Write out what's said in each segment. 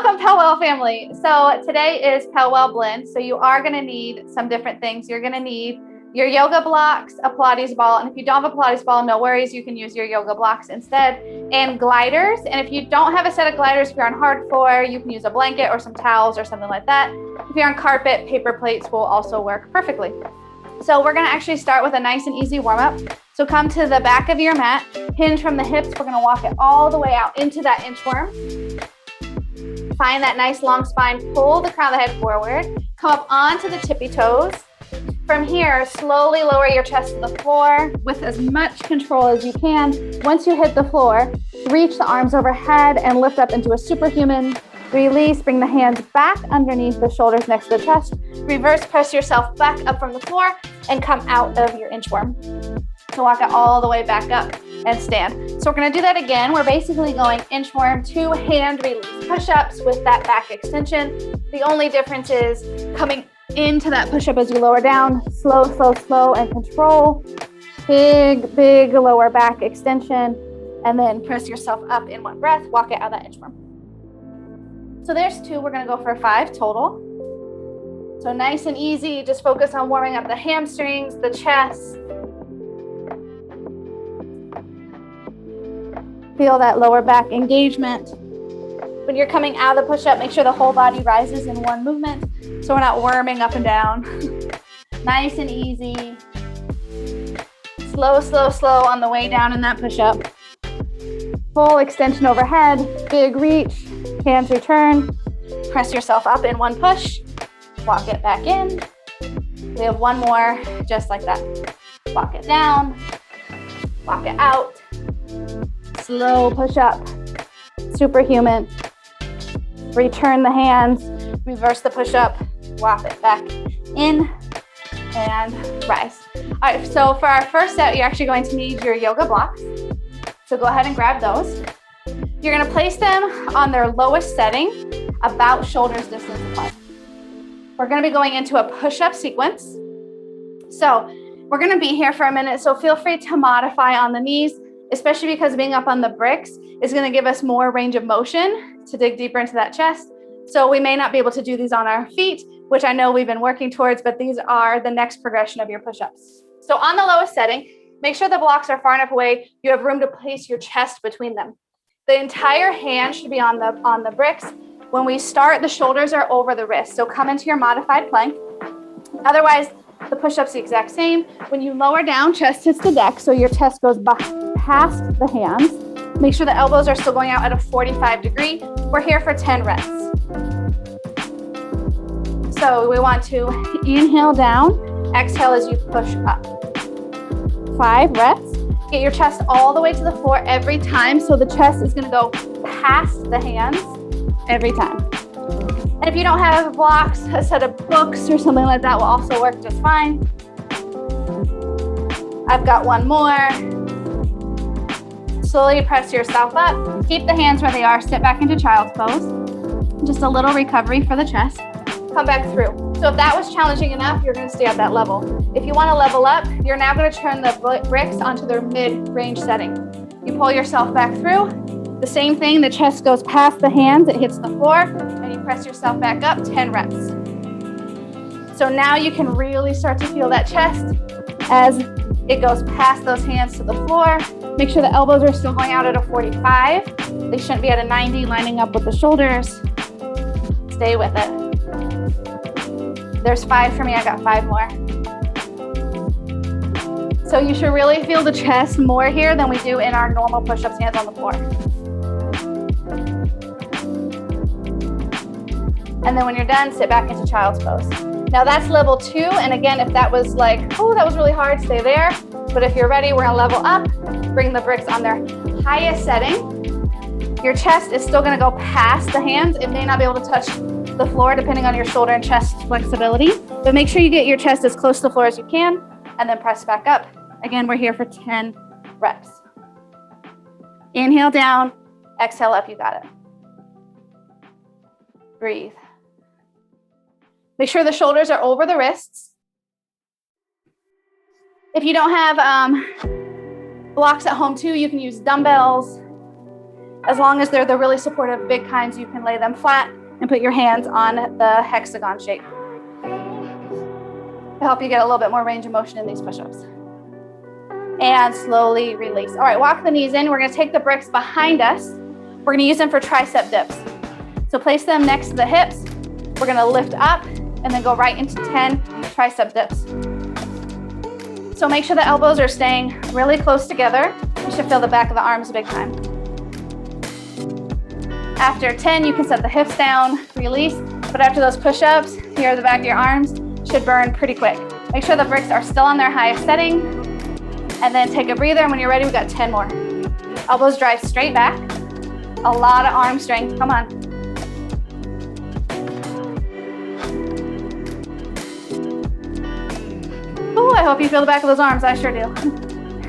Welcome, PELWELL family. So today is PELWELL Blend. So you are going to need some different things. You're going to need your yoga blocks, a Pilates ball. And if you don't have a Pilates ball, no worries. You can use your yoga blocks instead, and gliders. And if you don't have a set of gliders, if you're on hard floor, you can use a blanket or some towels or something like that. If you're on carpet, paper plates will also work perfectly. So we're going to actually start with a nice and easy warm up. So come to the back of your mat, hinge from the hips. We're going to walk it all the way out into that inchworm. Find that nice long spine, pull the crown of the head forward, come up onto the tippy toes. From here, slowly lower your chest to the floor with as much control as you can. Once you hit the floor, reach the arms overhead and lift up into a superhuman. Release, bring the hands back underneath the shoulders next to the chest. Reverse press yourself back up from the floor and come out of your inchworm. So walk it all the way back up and stand. So we're gonna do that again. We're basically going inchworm to hand release push-ups with that back extension. The only difference is coming into that push-up as you lower down, slow, slow, slow, and control. Big, big lower back extension, and then press yourself up in one breath, walk it out of that inchworm. So there's two, we're gonna go for 5 total. So nice and easy, just focus on warming up the hamstrings, the chest. Feel that lower back engagement. When you're coming out of the push-up, make sure the whole body rises in one movement so we're not worming up and down. Nice and easy. Slow, slow, slow on the way down in that push-up. Full extension overhead, big reach, hands return. Press yourself up in one push. Walk it back in. We have one more, just like that. Walk it down, walk it out. Slow push up, superhuman. Return the hands, reverse the push up, walk it back in and rise. All right, so for our first set, you're actually going to need your yoga blocks. So go ahead and grab those. You're gonna place them on their lowest setting, about shoulders distance apart. We're gonna be going into a push-up sequence. So we're gonna be here for a minute, so feel free to modify on the knees, especially because being up on the bricks is going to give us more range of motion to dig deeper into that chest. So we may not be able to do these on our feet, which I know we've been working towards, but these are the next progression of your push-ups. So on the lowest setting, make sure the blocks are far enough away. You have room to place your chest between them. The entire hand should be on the bricks. When we start, the shoulders are over the wrist. So come into your modified plank. Otherwise, the push-up's the exact same. When you lower down, chest hits the deck, so your chest goes past the hands. Make sure the elbows are still going out at a 45 degree. We're here for 10 reps. So we want to inhale down, exhale as you push up. 5 reps. Get your chest all the way to the floor every time, so the chest is going to go past the hands every time. And if you don't have blocks, a set of books or something like that will also work just fine. I've got one more. Slowly press yourself up. Keep the hands where they are. Sit back into child's pose. Just a little recovery for the chest. Come back through. So if that was challenging enough, you're going to stay at that level. If you want to level up, you're now going to turn the bricks onto their mid-range setting. You pull yourself back through. The same thing, the chest goes past the hands, it hits the floor, and you press yourself back up, 10 reps. So now you can really start to feel that chest as it goes past those hands to the floor. Make sure the elbows are still going out at a 45. They shouldn't be at a 90, lining up with the shoulders. Stay with it. There's 5 for me, I got 5 more. So you should really feel the chest more here than we do in our normal push-ups, hands on the floor. And then when you're done, sit back into child's pose. Now that's level 2. And again, if that was like, oh, that was really hard, stay there. But if you're ready, we're gonna level up, bring the bricks on their highest setting. Your chest is still gonna go past the hands. It may not be able to touch the floor depending on your shoulder and chest flexibility, but make sure you get your chest as close to the floor as you can and then press back up. Again, we're here for 10 reps. Inhale down, exhale up, you got it. Breathe. Make sure the shoulders are over the wrists. If you don't have blocks at home too, you can use dumbbells. As long as they're the really supportive big kinds, you can lay them flat and put your hands on the hexagon shape to help you get a little bit more range of motion in these push-ups. And slowly release. All right, walk the knees in. We're gonna take the bricks behind us. We're gonna use them for tricep dips. So place them next to the hips. We're gonna lift up and then go right into 10 tricep dips. So make sure the elbows are staying really close together. You should feel the back of the arms big time. After 10, you can set the hips down, release. But after those push-ups, here are the back of your arms, should burn pretty quick. Make sure the bricks are still on their highest setting. And then take a breather, and when you're ready, we've got 10 more. Elbows drive straight back. A lot of arm strength, come on. Ooh, I hope you feel the back of those arms, I sure do.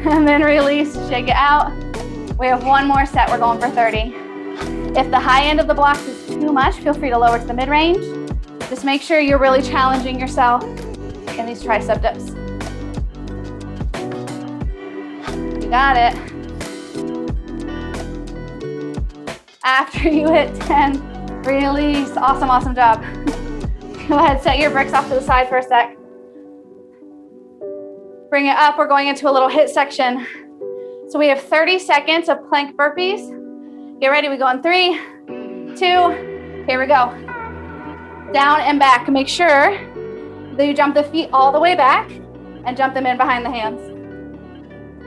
And then release, shake it out. We have one more set, we're going for 30. If the high end of the blocks is too much, feel free to lower to the mid-range. Just make sure you're really challenging yourself in these tricep dips. You got it. After you hit 10, release. Awesome, awesome job. Go ahead, set your bricks off to the side for a sec. Bring it up, we're going into a little HIIT section. So we have 30 seconds of plank burpees. Get ready, we go in 3, 2, here we go. Down and back. Make sure that you jump the feet all the way back and jump them in behind the hands.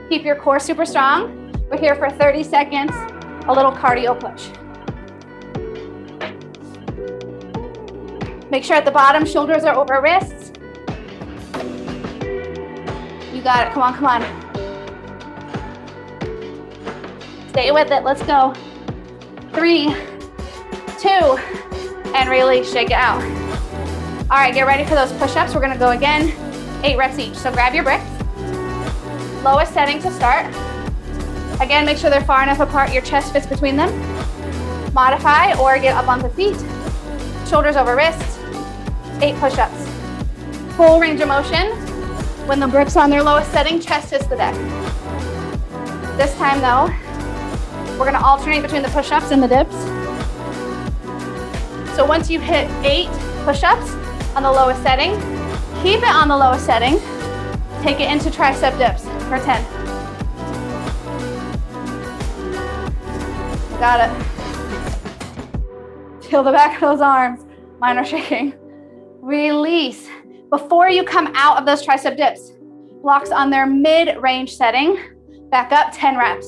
Keep your core super strong. We're here for 30 seconds, a little cardio push. Make sure at the bottom, shoulders are over wrists. You got it, come on, come on. Stay with it, let's go. 3, 2, and release, shake it out. All right, get ready for those push-ups. We're gonna go again, 8 reps each. So grab your bricks. Lowest setting to start. Again, make sure they're far enough apart your chest fits between them. Modify or get up onto feet. Shoulders over wrists, 8 push-ups. Full range of motion. When the bricks are on their lowest setting, chest hits the deck. This time though, we're gonna alternate between the push-ups and the dips. So once you've hit 8 push-ups on the lowest setting, keep it on the lowest setting. Take it into tricep dips for 10. Got it. Feel the back of those arms. Mine are shaking. Release. Before you come out of those tricep dips, blocks on their mid-range setting. Back up, 10 reps.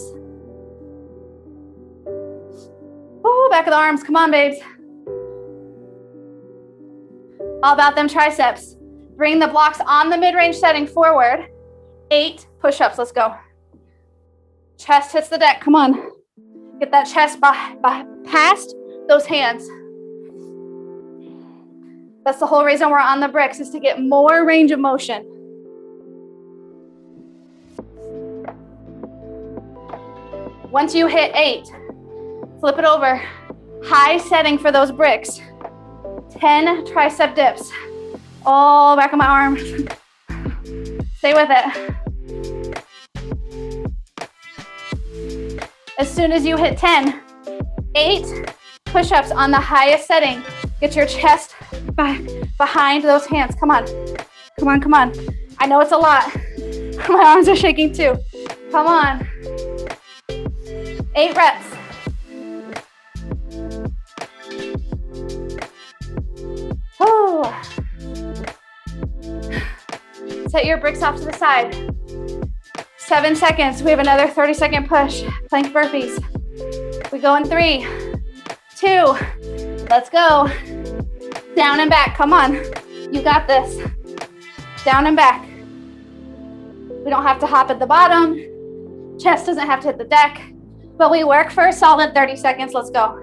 Ooh, back of the arms. Come on, babes. All about them triceps. Bring the blocks on the mid-range setting forward. 8 push-ups, let's go. Chest hits the deck, come on. Get that chest past those hands. That's the whole reason we're on the bricks, is to get more range of motion. Once you hit 8, flip it over. High setting for those bricks. 10 tricep dips. All back of my arm. Stay with it. As soon as you hit 10, 8 push-ups on the highest setting. Get your chest back behind those hands. Come on. Come on, come on. I know it's a lot. My arms are shaking too. Come on. 8 reps. Oh. Set your bricks off to the side. 7 seconds. We have another 30-second push. Plank burpees. We go in 3, 2. Let's go. Down and back. Come on. You got this. Down and back. We don't have to hop at the bottom. Chest doesn't have to hit the deck. But we work for a solid 30 seconds. Let's go.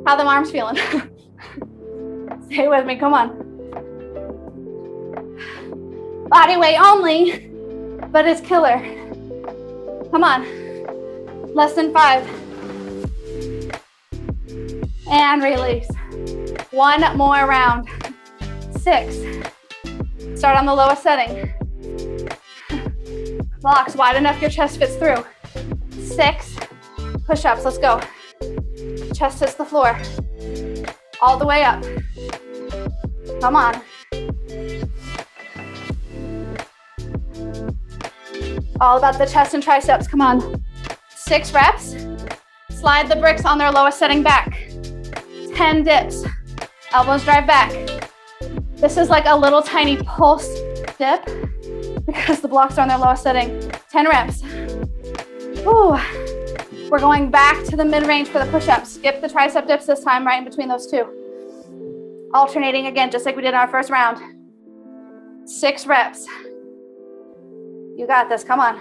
How them arms feeling? Stay with me. Come on. Body weight only, but it's killer. Come on. Less than 5. And release. 1 more round. 6. Start on the lowest setting. Blocks wide enough your chest fits through. 6. Push-ups, let's go. Chest hits the floor. All the way up. Come on. All about the chest and triceps, come on. 6 reps. Slide the bricks on their lowest setting back. 10 dips. Elbows drive back. This is like a little tiny pulse dip because the blocks are on their lowest setting. 10 reps. Ooh. We're going back to the mid-range for the push-ups. Skip the tricep dips this time, right in between those two. Alternating again, just like we did in our first round. 6 reps. You got this, come on.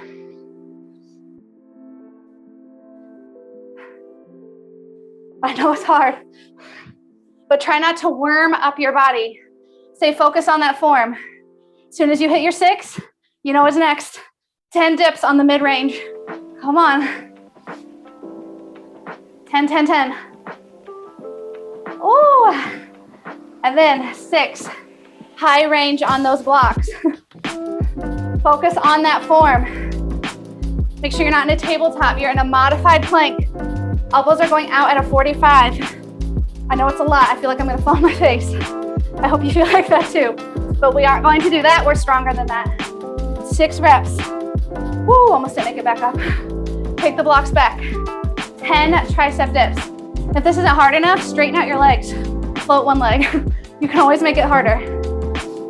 I know it's hard, but try not to worm up your body. Stay focused on that form. As soon as you hit your 6, you know what's next. 10 dips on the mid-range. Come on. 10, 10, 10. Ooh. And then 6, high range on those blocks. Focus on that form. Make sure you're not in a tabletop. You're in a modified plank. Elbows are going out at a 45. I know it's a lot. I feel like I'm gonna fall on my face. I hope you feel like that too. But we aren't going to do that. We're stronger than that. 6 reps. Woo, almost didn't make it back up. Take the blocks back. 10 tricep dips. If this isn't hard enough, straighten out your legs. Float one leg. You can always make it harder.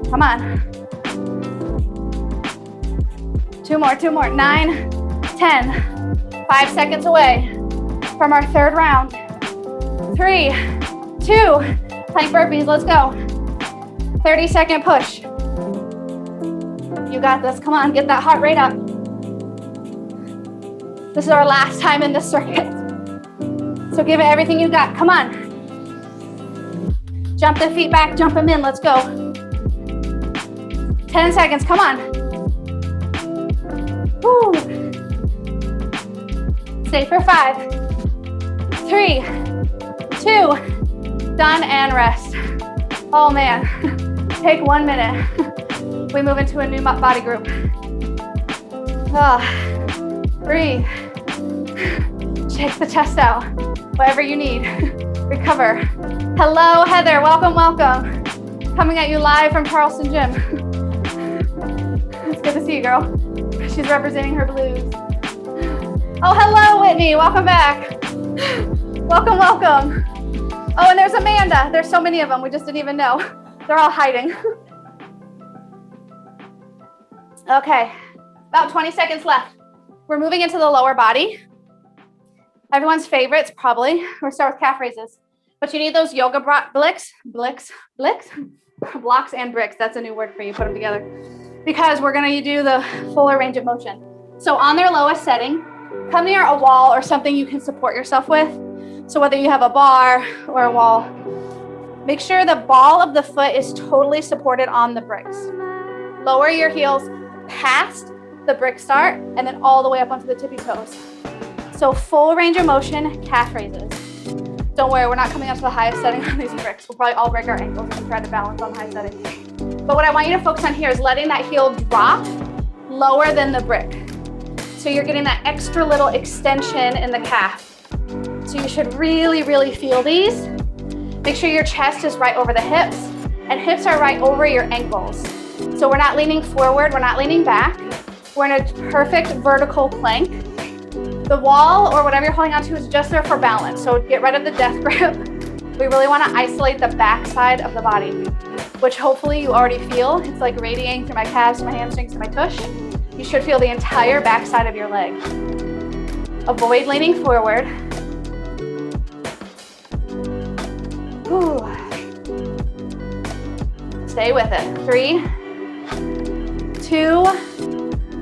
Come on. 2 more, 2 more. 9, 10. 5 seconds away from our 3rd round. 3, 2, plank burpees, let's go. 30-second push. You got this, come on, get that heart rate up. This is our last time in this circuit. So give it everything you got, come on. Jump the feet back, jump them in, let's go. 10 seconds, come on. Woo. Stay for 5, 3, 2, done, and rest. Oh man, take 1 minute. We move into a new body group. Breathe. Shake the chest out, whatever you need. Recover. Hello, Heather, welcome, welcome. Coming at you live from Charleston Gym. It's good to see you, girl. She's representing her blues. Oh, hello, Whitney, welcome back. Welcome, welcome. Oh, and there's Amanda. There's so many of them, we just didn't even know. They're all hiding. Okay, about 20 seconds left. We're moving into the lower body. Everyone's favorites, probably. We'll start with calf raises. But you need those yoga blocks and bricks. That's a new word for you, put them together. Because we're gonna do the fuller range of motion. So on their lowest setting, come near a wall or something you can support yourself with. So whether you have a bar or a wall, make sure the ball of the foot is totally supported on the bricks. Lower your heels past the brick start and then all the way up onto the tippy toes. So full range of motion, calf raises. Don't worry, we're not coming up to the highest setting on these bricks. We'll probably all break our ankles if we try to balance on high setting. But what I want you to focus on here is letting that heel drop lower than the brick. So you're getting that extra little extension in the calf. So you should really, really feel these. Make sure your chest is right over the hips and hips are right over your ankles. So we're not leaning forward, we're not leaning back. We're in a perfect vertical plank. The wall or whatever you're holding onto is just there for balance. So get rid of the death grip. We really want to isolate the back side of the body, which hopefully you already feel. It's like radiating through my calves, my hamstrings, to my tush. You should feel the entire back side of your leg. Avoid leaning forward. Ooh. Stay with it. 3, 2,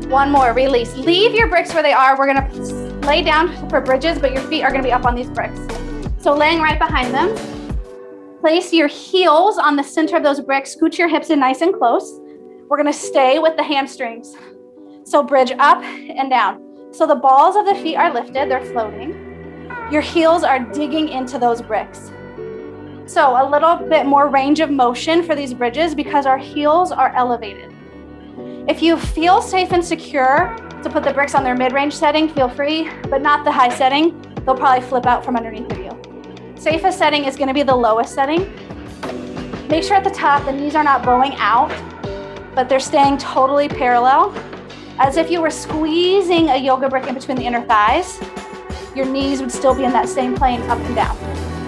1 more. Release. Leave your bricks where they are. We're going to lay down for bridges, but your feet are going to be up on these bricks. So laying right behind them. Place your heels on the center of those bricks. Scoot your hips in nice and close. We're going to stay with the hamstrings. So bridge up and down. So the balls of the feet are lifted. They're floating. Your heels are digging into those bricks. So a little bit more range of motion for these bridges because our heels are elevated. If you feel safe and secure to put the bricks on their mid-range setting, feel free, but not the high setting. they'll probably flip out from underneath of you. Safest setting is gonna be the lowest setting. Make sure at the top the knees are not bowing out, but they're staying totally parallel, as if you were squeezing a yoga brick in between the inner thighs. Your knees would still be in that same plane, up and down.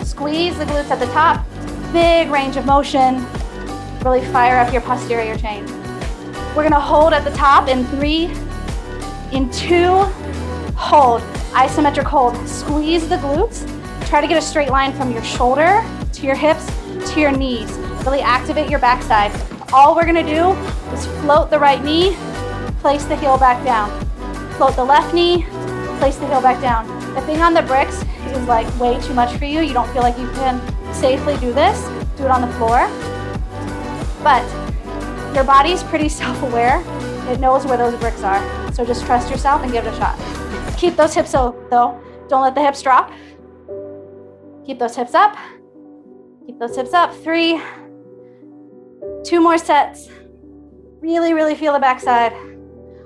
Squeeze the glutes at the top, big range of motion, really fire up your posterior chain. We're gonna hold at the top in 3, in 2, hold, isometric hold. Squeeze the glutes, try to get a straight line from your shoulder to your hips to your knees. Really activate your backside. All we're gonna do is float the right knee, place the heel back down. Float the left knee, place the heel back down. If being on the bricks is like way too much for you, you don't feel like you can safely do this, do it on the floor. But your body's pretty self-aware. It knows where those bricks are. So just trust yourself and give it a shot. Keep those hips up though. Don't let the hips drop. Keep those hips up. Keep those hips up. 3, 2 more sets. Really, really feel the backside.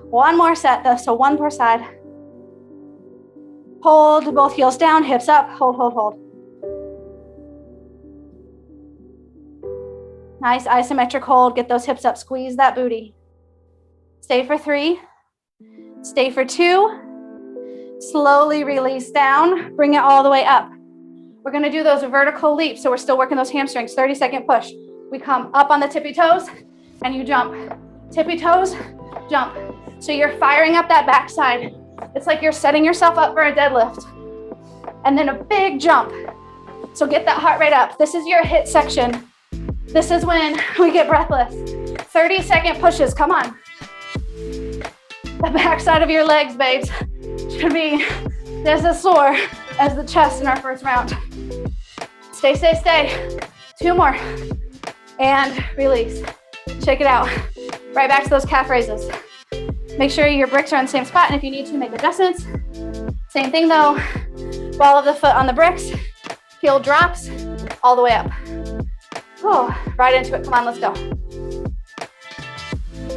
1 more set though, so 1 per side. Hold both heels down, hips up, hold, hold, hold. Nice isometric hold, get those hips up, squeeze that booty. Stay for 3, stay for 2, slowly release down, bring it all the way up. We're gonna do those vertical leaps, so we're still working those hamstrings, 30-second push. We come up on the tippy toes and you jump. Tippy toes, jump. So you're firing up that backside. It's like you're setting yourself up for a deadlift. And then a big jump. So get that heart rate up. This is your HIIT section. This is when we get breathless. 30-second pushes, come on. The backside of your legs, babes, should be just as sore as the chest in our first round. Stay, stay, stay. 2 more. And release. Shake it out. Right back to those calf raises. Make sure your bricks are in the same spot, and if you need to, make adjustments. Same thing though, ball of the foot on the bricks, heel drops all the way up. Oh, right into it, come on, let's go.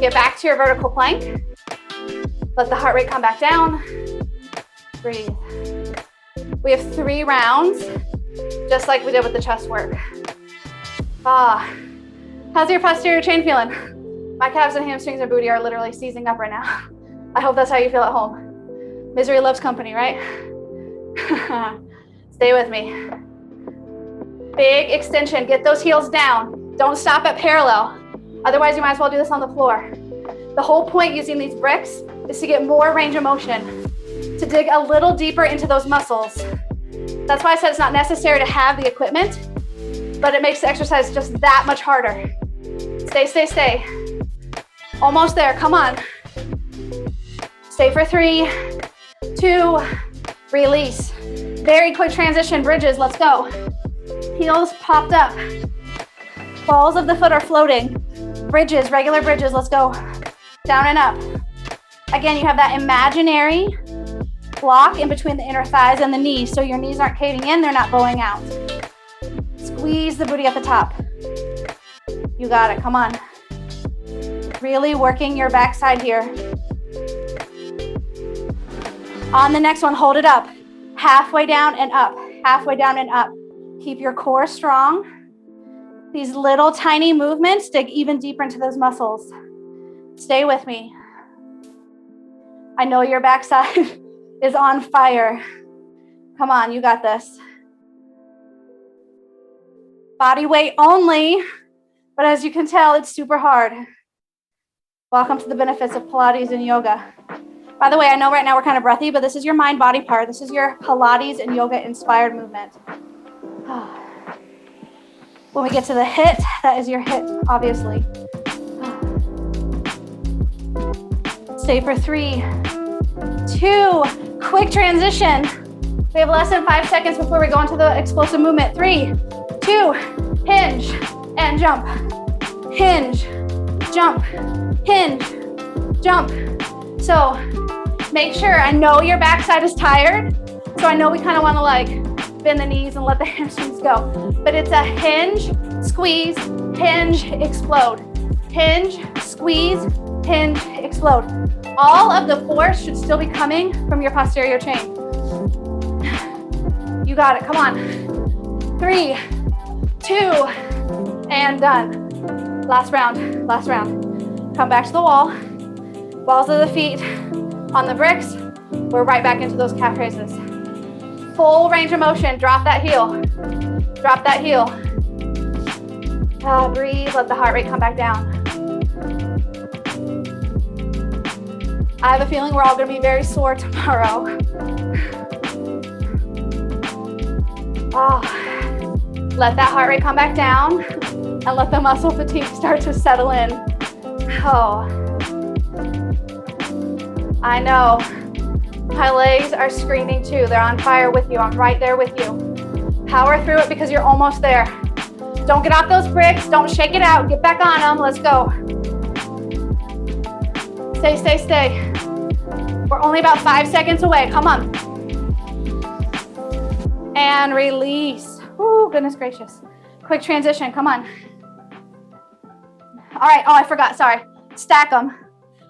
Get back to your vertical plank. Let the heart rate come back down. Breathe. We have 3 rounds, just like we did with the chest work. How's your posterior chain feeling? My calves and hamstrings and booty are literally seizing up right now. I hope that's how you feel at home. Misery loves company, right? Stay with me. Big extension, get those heels down. Don't stop at parallel. Otherwise, you might as well do this on the floor. The whole point using these bricks is to get more range of motion, to dig a little deeper into those muscles. That's why I said it's not necessary to have the equipment, but it makes the exercise just that much harder. Stay, stay, stay. Almost there, come on. Stay for 3, 2, release. Very quick transition, bridges, let's go. Heels popped up. Balls of the foot are floating. Bridges, regular bridges, let's go. Down and up. Again, you have that imaginary block in between the inner thighs and the knees, so your knees aren't caving in, they're not bowing out. Squeeze the booty at the top. You got it, come on. Really working your backside here. On the next one, hold it up. Halfway down and up, halfway down and up. Keep your core strong. These little tiny movements dig even deeper into those muscles. Stay with me. I know your backside is on fire. Come on, you got this. Body weight only, but as you can tell, it's super hard. Welcome to the benefits of Pilates and yoga. By the way, I know right now we're kind of breathy, but this is your mind-body part. This is your Pilates and yoga-inspired movement. When we get to the HIIT, that is your HIIT, obviously. Stay for 3, 2, quick transition. We have less than 5 seconds before we go into the explosive movement. 3, 2, hinge and jump. Hinge, jump, hinge, jump. So make sure, I know your backside is tired, so I know we kind of want to like bend the knees and let the hamstrings go, but it's a hinge, squeeze, hinge, explode. Hinge, squeeze, hinge, explode. All of the force should still be coming from your posterior chain. You got it, come on. 3, 2, and done. Last round, last round. Come back to the wall. Balls of the feet on the bricks. We're right back into those calf raises. Full range of motion, drop that heel. Drop that heel. Breathe, let the heart rate come back down. I have a feeling we're all gonna be very sore tomorrow. Let that heart rate come back down and let the muscle fatigue start to settle in. I know. My legs are screaming too. They're on fire with you. I'm right there with you. Power through it because you're almost there. Don't get off those bricks. Don't shake it out. Get back on them. Let's go. Stay, stay, stay. We're only about 5 seconds away. Come on. And release. Oh, goodness gracious. Quick transition. Come on. All right. Oh, I forgot. Sorry. Stack them.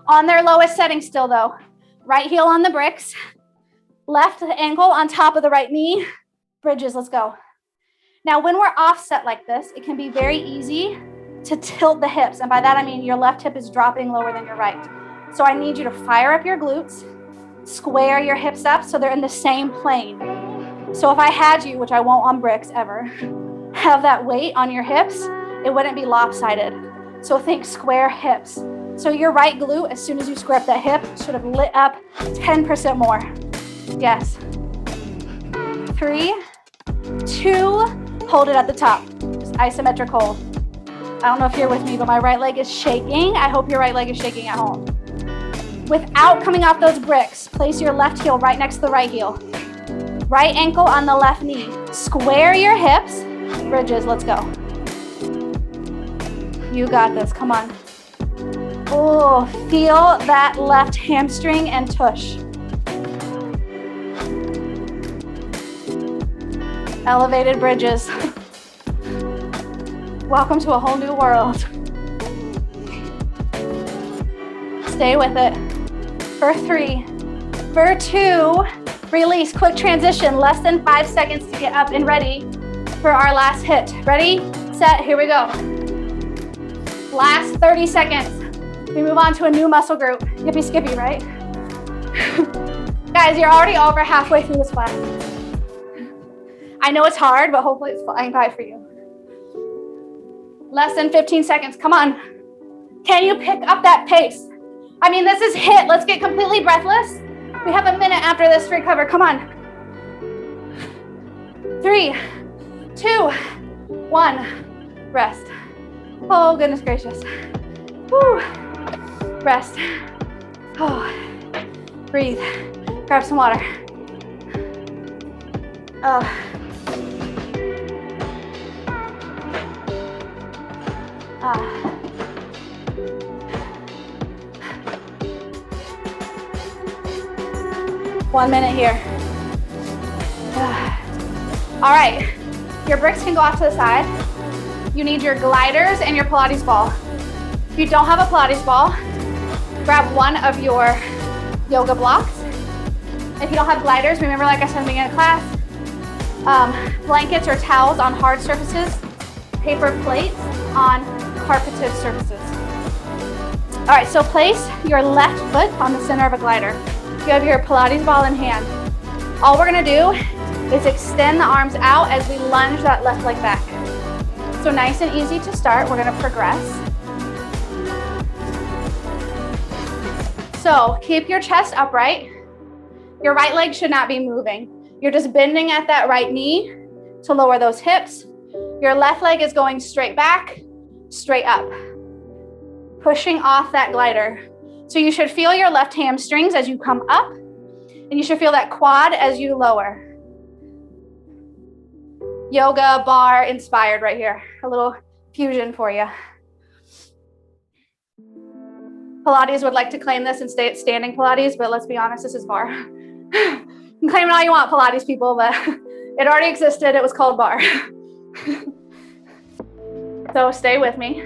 On their lowest setting still, though. Right heel on the bricks. Left ankle on top of the right knee. Bridges. Let's go. Now, when we're offset like this, it can be very easy to tilt the hips. And by that, I mean your left hip is dropping lower than your right. So I need you to fire up your glutes, square your hips up so they're in the same plane. So if I had you, which I won't on bricks ever, have that weight on your hips, it wouldn't be lopsided. So think square hips. So your right glute, as soon as you square up that hip, should have lit up 10% more. Yes. 3, 2, hold it at the top. Just isometric hold. I don't know if you're with me, but my right leg is shaking. I hope your right leg is shaking at home. Without coming off those bricks, place your left heel right next to the right heel. Right ankle on the left knee. Square your hips. Bridges, let's go. You got this, come on. Oh, feel that left hamstring and tush. Elevated bridges. Welcome to a whole new world. Stay with it. For 3, for 2, release, quick transition, less than 5 seconds to get up and ready for our last hit. Ready, set, here we go. Last 30 seconds. We move on to a new muscle group. Yippee skippy, right? Guys, you're already over halfway through this class. I know it's hard, but hopefully it's flying by for you. Less than 15 seconds, come on. Can you pick up that pace? I mean, this is HIIT. Let's get completely breathless. We have a minute after this to recover, come on. 3, 2, 1, rest. Oh, goodness gracious. Woo. Rest. Oh, breathe. Grab some water. Oh. 1 minute here. All right, your bricks can go off to the side. You need your gliders and your Pilates ball. If you don't have a Pilates ball, grab one of your yoga blocks. If you don't have gliders, remember, like I said in the beginning of class, blankets or towels on hard surfaces, paper plates on carpeted surfaces. All right, so place your left foot on the center of a glider. You have your Pilates ball in hand. All we're gonna do is extend the arms out as we lunge that left leg back. So nice and easy to start, we're gonna progress. So keep your chest upright. Your right leg should not be moving. You're just bending at that right knee to lower those hips. Your left leg is going straight back, straight up, pushing off that glider. So you should feel your left hamstrings as you come up, and you should feel that quad as you lower. Yoga bar inspired right here. A little fusion for you. Pilates would like to claim this and stay at standing Pilates, but let's be honest, this is bar. You can claim it all you want, Pilates people, but it already existed. It was called bar. So stay with me.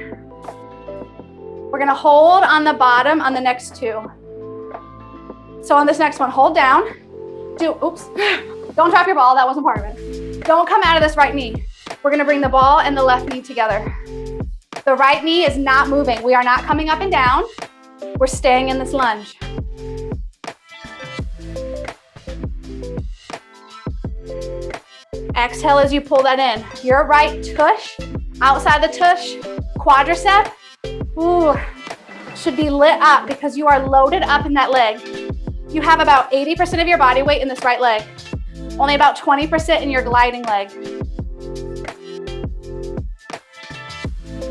We're gonna hold on the bottom on the next two. So on this next one, hold down. Don't drop your ball, that wasn't part of it. Don't come out of this right knee. We're gonna bring the ball and the left knee together. The right knee is not moving. We are not coming up and down. We're staying in this lunge. Exhale as you pull that in. Your right tush, outside the tush, quadricep, ooh, should be lit up because you are loaded up in that leg. You have about 80% of your body weight in this right leg. Only about 20% in your gliding leg.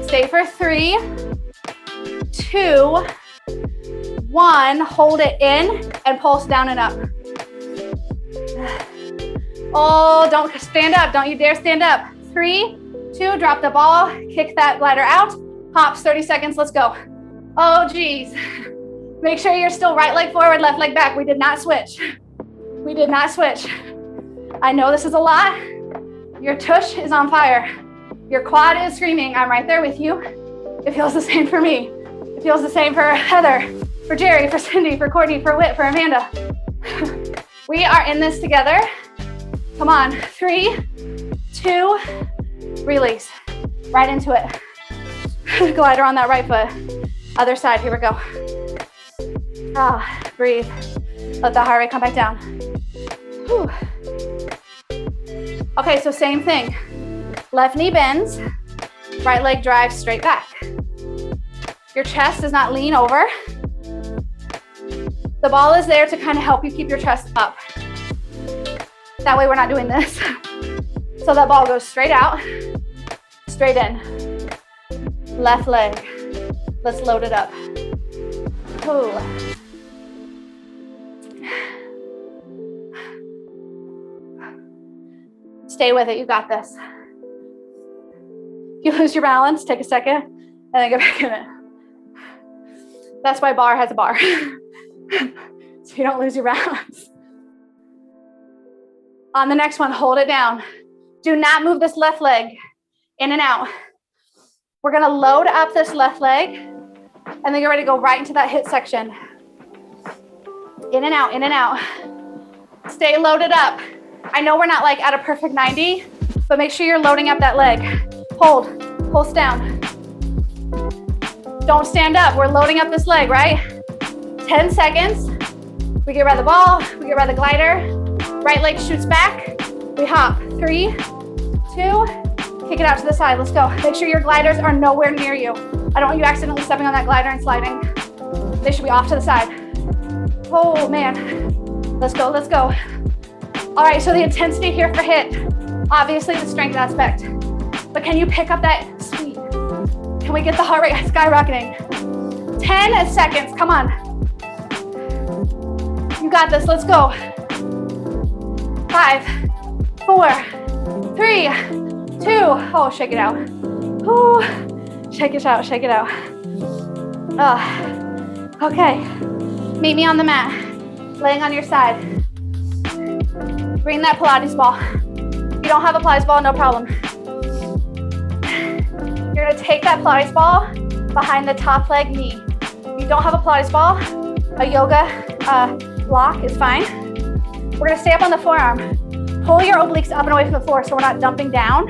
Stay for 3, 2, 1. Hold it in and pulse down and up. Oh, don't stand up. Don't you dare stand up. 3, 2, drop the ball, kick that glider out, hops, 30 seconds, let's go. Oh, geez. Make sure you're still right leg forward, left leg back. We did not switch. We did not switch. I know this is a lot. Your tush is on fire. Your quad is screaming, I'm right there with you. It feels the same for me. It feels the same for Heather, for Jerry, for Cindy, for Courtney, for Whit, for Amanda. We are in this together. Come on, 3, 2, release. Right into it. Glider on that right foot. Other side, here we go. Ah, breathe. Let the heart rate come back down. Whew. Okay, so same thing. Left knee bends, right leg drives straight back. Your chest does not lean over. The ball is there to kind of help you keep your chest up. That way we're not doing this. So that ball goes straight out, straight in. Left leg. Let's load it up. Ooh. Stay with it, you got this. If you lose your balance, take a second and then get back in it. That's why Barre has a bar. So you don't lose your balance. On the next one, hold it down. Do not move this left leg in and out. We're gonna load up this left leg and then get ready to go right into that HIIT section. In and out, in and out. Stay loaded up. I know we're not like at a perfect 90, but make sure you're loading up that leg. Hold, pulse down. Don't stand up, we're loading up this leg, right? 10 seconds. We get rid of the ball, we get rid of the glider. Right leg shoots back, we hop. 3, 2, kick it out to the side, let's go. Make sure your gliders are nowhere near you. I don't want you accidentally stepping on that glider and sliding. They should be off to the side. Oh man, let's go, let's go. All right, so the intensity here for HIIT, obviously the strength aspect, but can you pick up that speed? Can we get the heart rate skyrocketing? 10 seconds, come on. You got this, let's go. 5, 4, 3, 2, oh, shake it out. Ooh, shake it out, shake it out. Okay, meet me on the mat, laying on your side. Bring that Pilates ball. If you don't have a Pilates ball, no problem. You're gonna take that Pilates ball behind the top leg knee. If you don't have a Pilates ball, a yoga block is fine. We're gonna stay up on the forearm. Pull your obliques up and away from the floor so we're not dumping down.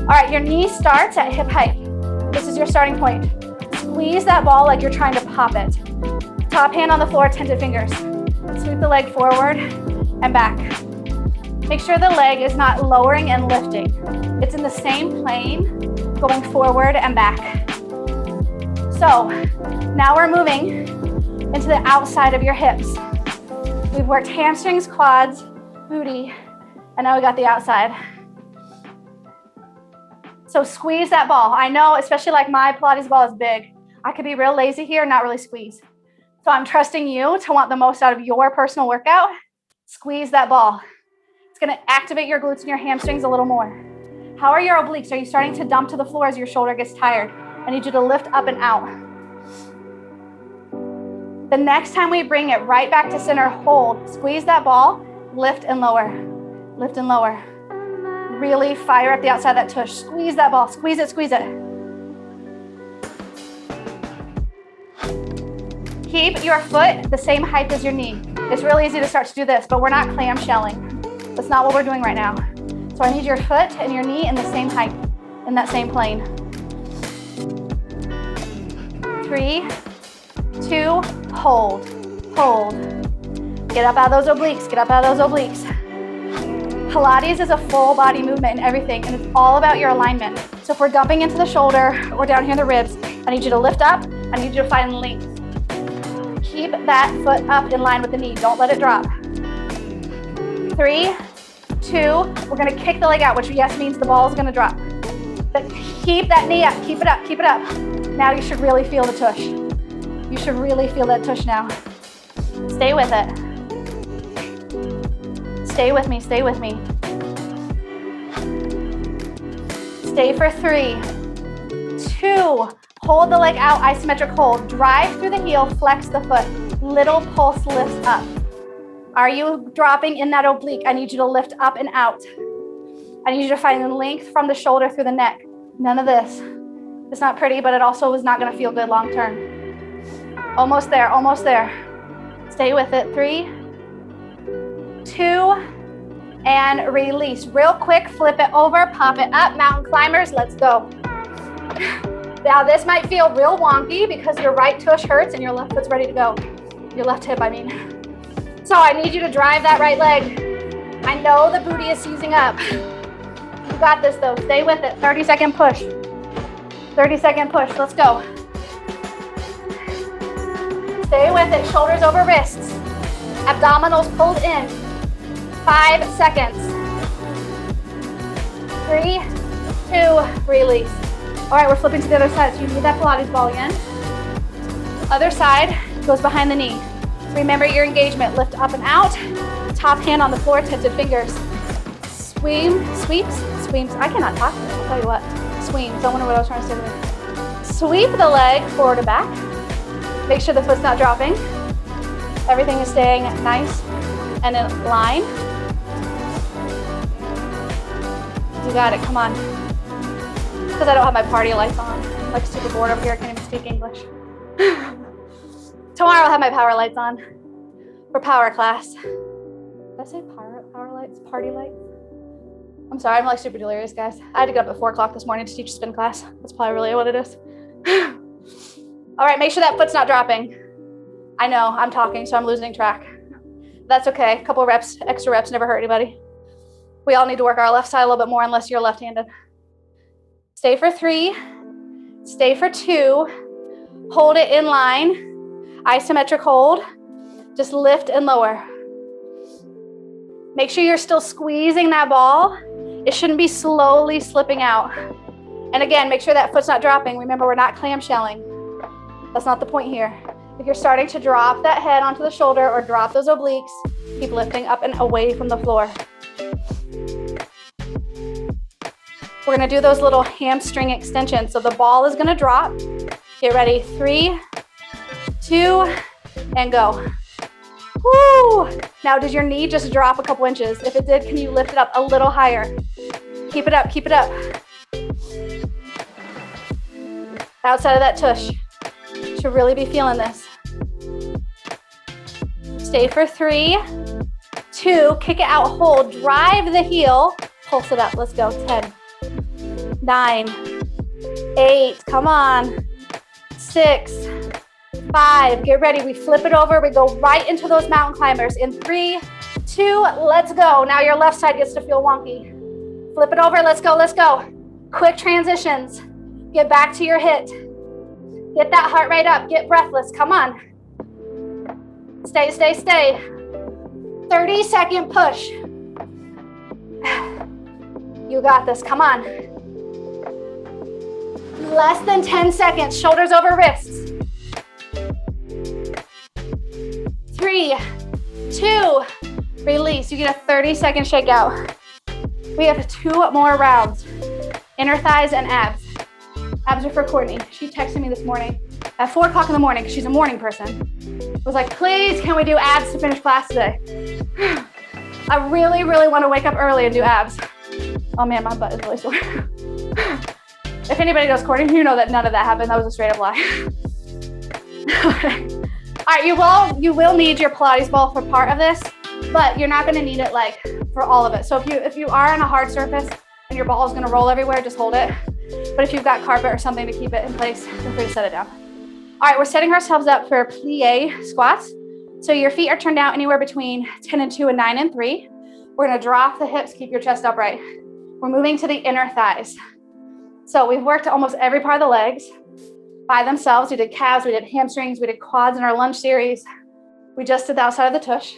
All right, your knee starts at hip height. This is your starting point. Squeeze that ball like you're trying to pop it. Top hand on the floor, tented fingers. Sweep the leg forward and back. Make sure the leg is not lowering and lifting. It's in the same plane, going forward and back. So now we're moving into the outside of your hips. We've worked hamstrings, quads, booty, and now we got the outside. So squeeze that ball. I know, especially like my Pilates ball is big. I could be real lazy here, not really squeeze. So I'm trusting you to want the most out of your personal workout. Squeeze that ball. It's gonna activate your glutes and your hamstrings a little more. How are your obliques? Are you starting to dump to the floor as your shoulder gets tired? I need you to lift up and out. The next time we bring it right back to center, hold, squeeze that ball, lift and lower, lift and lower. Really fire up the outside of that tush. Squeeze that ball, squeeze it, squeeze it. Keep your foot the same height as your knee. It's really easy to start to do this, but we're not clamshelling. That's not what we're doing right now. So I need your foot and your knee in the same height, in that same plane. 3, 2, hold, hold. Get up out of those obliques, get up out of those obliques. Pilates is a full body movement and everything, and it's all about your alignment. So if we're dumping into the shoulder or down here in the ribs, I need you to lift up, I need you to find length. Keep that foot up in line with the knee, don't let it drop. 3, 2, we're gonna kick the leg out, which yes means the ball is gonna drop. But keep that knee up, keep it up, keep it up. Now you should really feel the tush. You should really feel that tush now. Stay with it. Stay with me, stay with me. Stay for 3, 2, hold the leg out, isometric hold. Drive through the heel, flex the foot. Little pulse lifts up. Are you dropping in that oblique? I need you to lift up and out. I need you to find the length from the shoulder through the neck. None of this. It's not pretty, but it also is not gonna feel good long term. Almost there, almost there. Stay with it. 3, 2, and release. Real quick, flip it over, pop it up. Mountain climbers, let's go. Now this might feel real wonky because your right tush hurts and your left foot's ready to go. Your left hip, I mean. So I need you to drive that right leg. I know the booty is seizing up. You got this though, stay with it. 30-second push. 30-second push, let's go. Stay with it, shoulders over wrists. Abdominals pulled in. 5 seconds. 3, 2, release. All right, we're flipping to the other side, so you need that Pilates ball again. Other side goes behind the knee. Remember your engagement, lift up and out. Top hand on the floor, tented fingers. Sweeps. I cannot talk today, I'll tell you what. Sweeps, I wonder what I was trying to say there. Sweep the leg forward and back. Make sure the foot's not dropping. Everything is staying nice and in line. You got it, come on. Because I don't have my party lights on. I'm like super bored over here, I can't even speak English. Tomorrow I'll have my power lights on for power class. Did I say power lights? Party lights? I'm sorry, I'm like super delirious, guys. I had to get up at 4 o'clock this morning to teach a spin class. That's probably really what it is. All right, make sure that foot's not dropping. I know, I'm talking, so I'm losing track. That's okay, a couple reps, extra reps never hurt anybody. We all need to work our left side a little bit more unless you're left-handed. Stay for 3, stay for 2, hold it in line, isometric hold, just lift and lower. Make sure you're still squeezing that ball. It shouldn't be slowly slipping out. And again, make sure that foot's not dropping. Remember, we're not clamshelling. That's not the point here. If you're starting to drop that head onto the shoulder or drop those obliques, keep lifting up and away from the floor. We're gonna do those little hamstring extensions. So the ball is gonna drop. Get ready, 3, 2, and go. Woo! Now, does your knee just drop a couple inches? If it did, can you lift it up a little higher? Keep it up, keep it up. Outside of that tush. Should really be feeling this. Stay for 3, 2, kick it out, hold, drive the heel, pulse it up, let's go, 10, 9, 8, come on, 6, 5, get ready, we flip it over, we go right into those mountain climbers in 3, 2, let's go. Now your left side gets to feel wonky. Flip it over, let's go, let's go. Quick transitions, get back to your HIIT. Get that heart rate up, get breathless, come on. Stay, stay, stay. 30-second push. You got this, come on. Less than 10 seconds, shoulders over wrists. 3, 2, release. You get a 30-second shakeout. We have 2 more rounds. Inner thighs and abs. Abs are for Courtney. She texted me this morning at 4 o'clock in the morning because she's a morning person. Was like, please, can we do abs to finish class today? I really, really want to wake up early and do abs. Oh man, my butt is really sore. If anybody knows Courtney, you know that none of that happened. That was a straight up lie. All right, you will need your Pilates ball for part of this. but you're not gonna need it like for all of it. So if you are on a hard surface and your ball is gonna roll everywhere, just hold it. But if you've got carpet or something to keep it in place, feel free to set it down. All right, we're setting ourselves up for plie squats. So your feet are turned out anywhere between 10 and 2 and 9 and 3. We're gonna drop the hips, keep your chest upright. We're moving to the inner thighs. So we've worked almost every part of the legs by themselves. We did calves, we did hamstrings, we did quads in our lunge series. We just did the outside of the tush.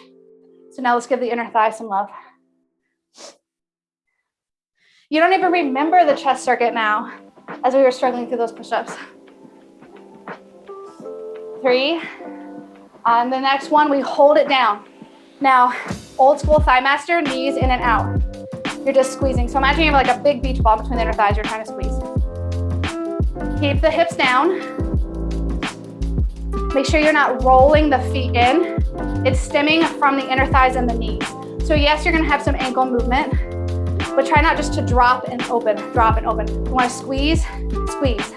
So now let's give the inner thigh some love. You don't even remember the chest circuit now as we were struggling through those push-ups. 3. On the next one, we hold it down. Now, old school thigh master, knees in and out. You're just squeezing. So imagine you have like a big beach ball between the inner thighs you're trying to squeeze. Keep the hips down. Make sure you're not rolling the feet in. It's stemming from the inner thighs and the knees. So yes, you're gonna have some ankle movement, but try not just to drop and open, drop and open. You wanna squeeze, squeeze.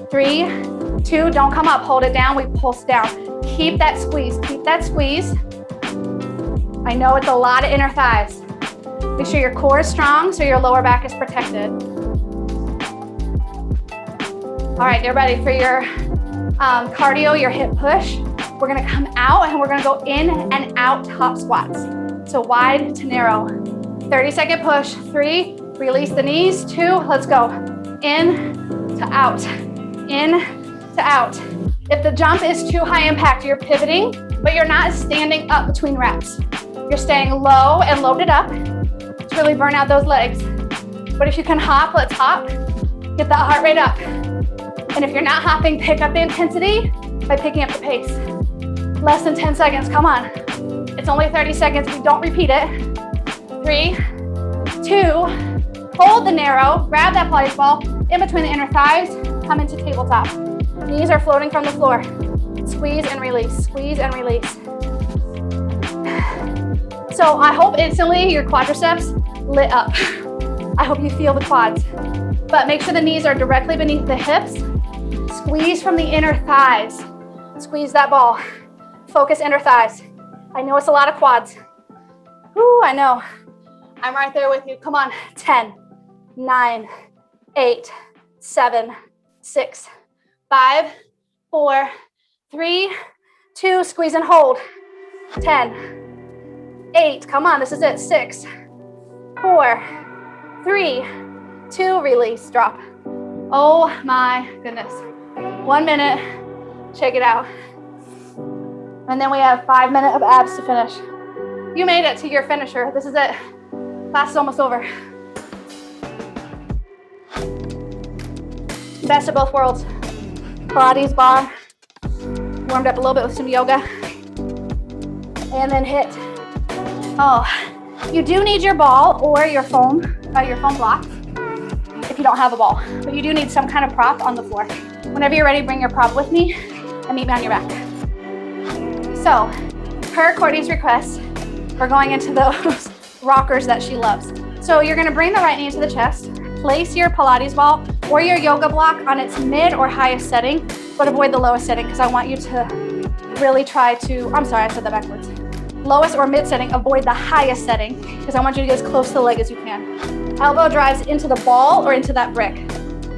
3, 2, don't come up, hold it down, we pulse down. Keep that squeeze, keep that squeeze. I know it's a lot of inner thighs. Make sure your core is strong so your lower back is protected. All right, get ready for your cardio, your hip push. We're gonna come out and we're gonna go in and out top squats. So wide to narrow. 30-second push, 3, release the knees, 2, let's go. In to out, in to out. If the jump is too high impact, you're pivoting, but you're not standing up between reps. You're staying low and loaded up to really burn out those legs. But if you can hop, let's hop. Get that heart rate up. And if you're not hopping, pick up the intensity by picking up the pace. Less than 10 seconds, come on. It's only 30 seconds, we don't repeat it. 3, 2, hold the narrow, grab that Pilates ball in between the inner thighs, come into tabletop. Knees are floating from the floor. Squeeze and release, squeeze and release. So I hope instantly your quadriceps lit up. I hope you feel the quads. But make sure the knees are directly beneath the hips. Squeeze from the inner thighs. Squeeze that ball. Focus inner thighs. I know it's a lot of quads. Whoo, I know. I'm right there with you. Come on. 10, 9, 8, 7, 6, 5, 4, 3, 2, squeeze and hold. 10, 8, come on, this is it. 6, 4, 3, 2, release, drop. Oh my goodness. 1 minute, check it out. And then we have 5 minutes of abs to finish. You made it to your finisher. This is it. Class is almost over. Best of both worlds. Pilates bar, warmed up a little bit with some yoga, and then HIIT. Oh, you do need your ball or your foam block if you don't have a ball, but you do need some kind of prop on the floor. Whenever you're ready, bring your prop with me and meet me on your back. So, per Courtney's request, we're going into those rockers that she loves. So you're gonna bring the right knee to the chest, place your Pilates ball or your yoga block on its mid or highest setting, but avoid the lowest setting because I want you to really try to, I'm sorry, I said that backwards. Lowest or mid setting, avoid the highest setting because I want you to get as close to the leg as you can. Elbow drives into the ball or into that brick.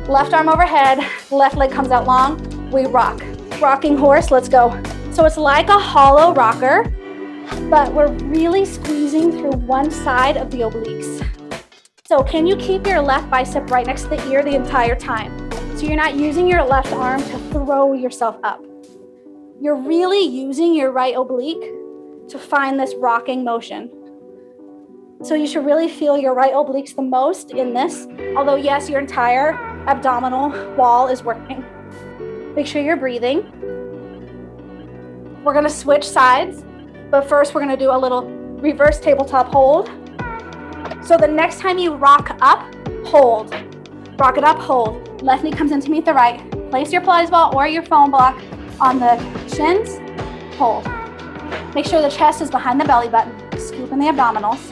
Left arm overhead, left leg comes out long, we rock. Rocking horse, let's go. So it's like a hollow rocker, but we're really squeezing through one side of the obliques. So can you keep your left bicep right next to the ear the entire time? So you're not using your left arm to throw yourself up. You're really using your right oblique to find this rocking motion. So you should really feel your right obliques the most in this, although yes, your entire abdominal wall is working. Make sure you're breathing. We're gonna switch sides, but first we're gonna do a little reverse tabletop hold. So the next time you rock up, hold. Rock it up, hold. Left knee comes in to meet the right. Place your Pilates ball or your foam block on the shins, hold. Make sure the chest is behind the belly button. Scoop in the abdominals.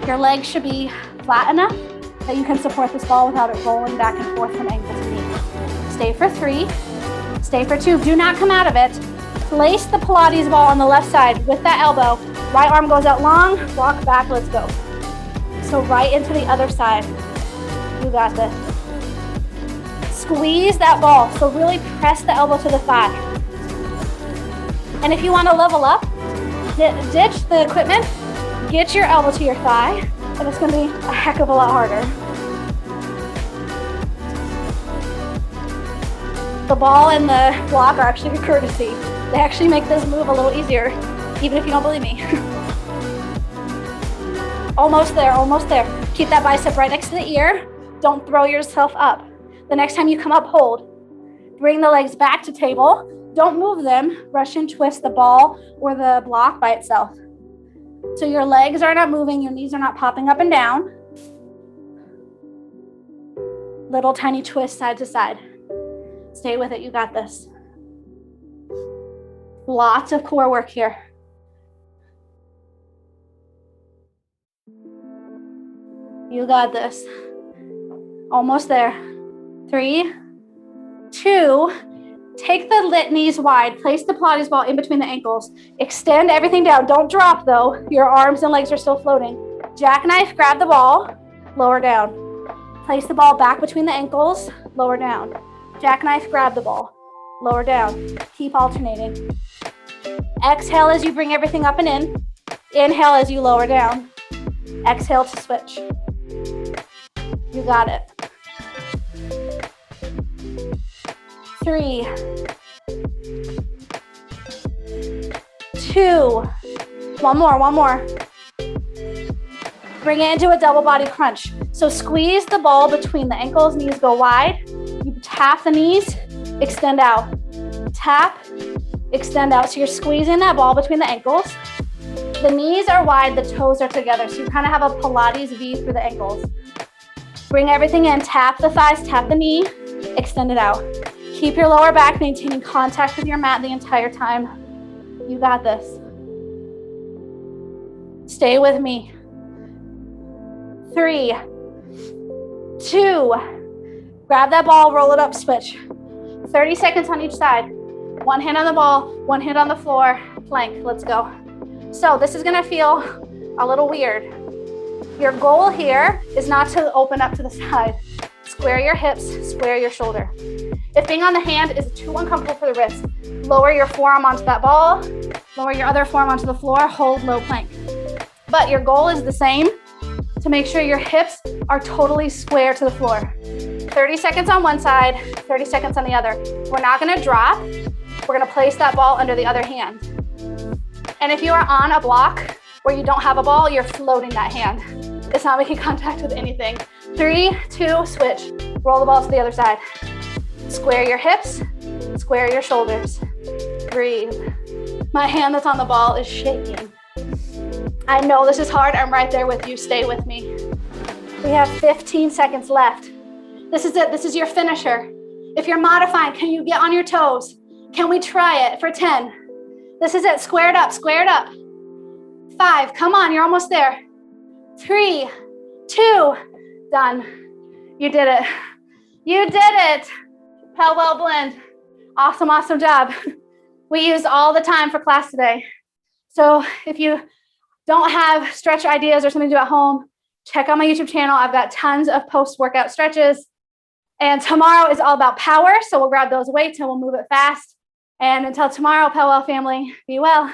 Your legs should be flat enough that you can support this ball without it rolling back and forth from ankle to knee. Stay for 3, stay for 2. Do not come out of it. Place the Pilates ball on the left side with that elbow. Right arm goes out long, walk back, let's go. So right into the other side. You got this. Squeeze that ball, so really press the elbow to the thigh. And if you want to level up, ditch the equipment, get your elbow to your thigh, and it's going to be a heck of a lot harder. The ball and the block are actually a courtesy. They actually make this move a little easier, even if you don't believe me. Almost there, almost there. Keep that bicep right next to the ear. Don't throw yourself up. The next time you come up, hold. Bring the legs back to table. Don't move them. Rush and twist the ball or the block by itself. So your legs are not moving, your knees are not popping up and down. Little tiny twist side to side. Stay with it, you got this. Lots of core work here. You got this. Almost there. 3, 2, take the knees wide. Place the Pilates ball in between the ankles. Extend everything down. Don't drop though. Your arms and legs are still floating. Jackknife, grab the ball, lower down. Place the ball back between the ankles, lower down. Jackknife, grab the ball, lower down. Keep alternating. Exhale as you bring everything up and in. Inhale as you lower down. Exhale to switch. You got it. 3, 2, one more. Bring it into a double body crunch. So squeeze the ball between the ankles, knees go wide. You tap the knees, extend out. Tap, extend out. So you're squeezing that ball between the ankles. The knees are wide, the toes are together. So you kind of have a Pilates V for the ankles. Bring everything in, tap the thighs, tap the knee, extend it out. Keep your lower back maintaining contact with your mat the entire time. You got this. Stay with me. 3, 2, grab that ball, roll it up, switch. 30 seconds on each side. One hand on the ball, one hand on the floor, plank, let's go. So this is gonna feel a little weird. Your goal here is not to open up to the side. Square your hips, square your shoulder. If being on the hand is too uncomfortable for the wrist, lower your forearm onto that ball, lower your other forearm onto the floor, hold low plank. But your goal is the same, to make sure your hips are totally square to the floor. 30 seconds on one side, 30 seconds on the other. We're not gonna drop, we're gonna place that ball under the other hand. And if you are on a block where you don't have a ball, you're floating that hand. It's not making contact with anything. 3, 2, switch. Roll the ball to the other side. Square your hips, square your shoulders. Breathe. My hand that's on the ball is shaking. I know this is hard, I'm right there with you, stay with me. We have 15 seconds left. This is it, this is your finisher. If you're modifying, can you get on your toes? Can we try it for 10? This is it, square it up, square it up. 5, come on, you're almost there. 3, 2, done. You did it. You did it. PELWELL Blend. Awesome, awesome job. We used all the time for class today. So if you don't have stretch ideas or something to do at home, check out my YouTube channel. I've got tons of post-workout stretches. And tomorrow is all about power. So we'll grab those weights and we'll move it fast. And until tomorrow, PELWELL family, be well.